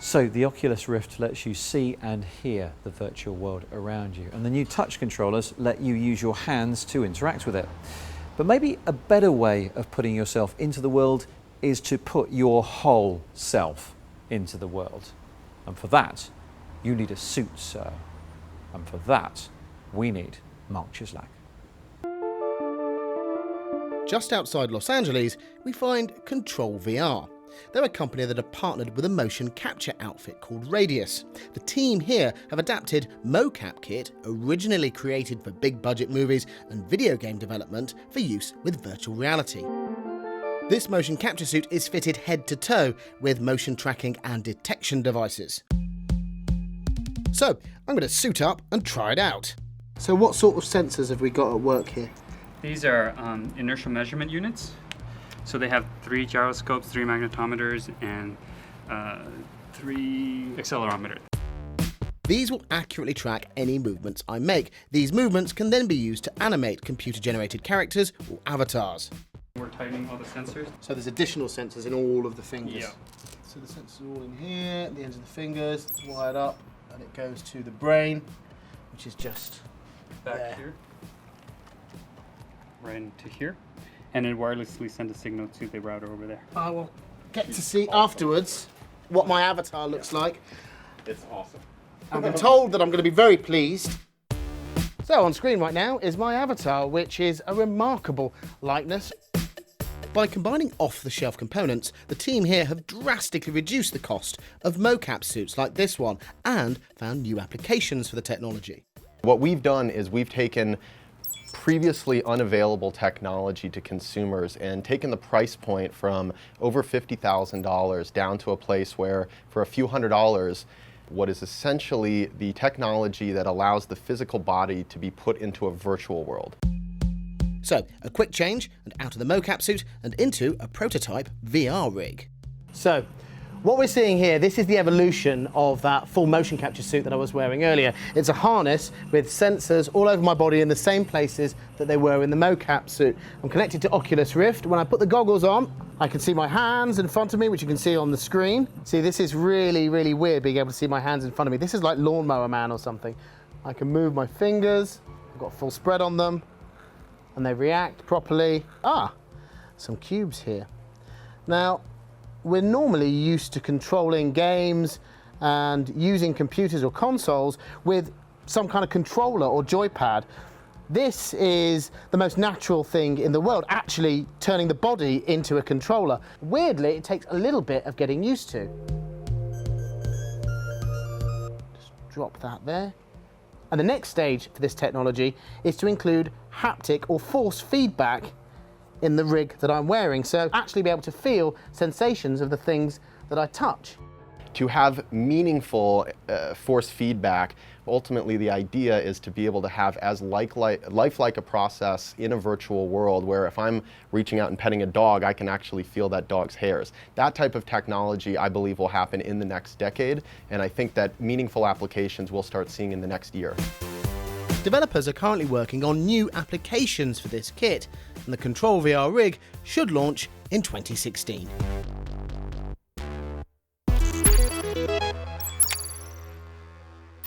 So the Oculus Rift lets you see and hear the virtual world around you, and the new touch controllers let you use your hands to interact with it. But maybe a better way of putting yourself into the world is to put your whole self into the world. And for that, you need a suit, sir. And for that, we need Mark Chislak. Just outside Los Angeles, we find Control VR. They're a company that have partnered with a motion capture outfit called Radius. The team here have adapted Mocap kit, originally created for big budget movies and video game development, for use with virtual reality. This motion capture suit is fitted head to toe with motion tracking and detection devices. So I'm going to suit up and try it out. So what sort of sensors have we got at work here? These are inertial measurement units. So they have 3 gyroscopes, 3 magnetometers, and 3 accelerometers. These will accurately track any movements I make. These movements can then be used to animate computer-generated characters or avatars. We're tightening all the sensors. So there's additional sensors in all of the fingers. Yeah. So the sensors are all in here, at the ends of the fingers, it's wired up, and it goes to the brain, which is just Back there. here. Right into here. And then wirelessly send a signal to the router over there. I will get to see afterwards what my avatar looks like. It's awesome. I've been told that I'm going to be very pleased. So on screen right now is my avatar, which is a remarkable likeness. By combining off-the-shelf components, the team here have drastically reduced the cost of mocap suits like this one and found new applications for the technology. What we've done is we've taken previously unavailable technology to consumers and taken the price point from over $50,000 down to a place where for a few $100s, what is essentially the technology that allows the physical body to be put into a virtual world. So, a quick change and out of the mocap suit and into a prototype VR rig. So, what we're seeing here, this is the evolution of that full motion capture suit that I was wearing earlier. It's a harness with sensors all over my body in the same places that they were in the mocap suit. I'm connected to Oculus Rift. When I put the goggles on, I can see my hands in front of me, which you can see on the screen. See, this is really, really weird being able to see my hands in front of me. This is like Lawnmower Man or something. I can move my fingers, I've got full spread on them, and they react properly. Some cubes here. Now, we're normally used to controlling games and using computers or consoles with some kind of controller or joypad. This is the most natural thing in the world, actually turning the body into a controller. Weirdly, it takes a little bit of getting used to. Just drop that there. And the next stage for this technology is to include haptic or force feedback in the rig that I'm wearing, so actually be able to feel sensations of the things that I touch. To have meaningful force feedback, ultimately the idea is to be able to have as lifelike a process in a virtual world where if I'm reaching out and petting a dog, I can actually feel that dog's hairs. That type of technology, I believe, will happen in the next decade, and I think that meaningful applications we'll start seeing in the next year. Developers are currently working on new applications for this kit, and the Control VR rig should launch in 2016.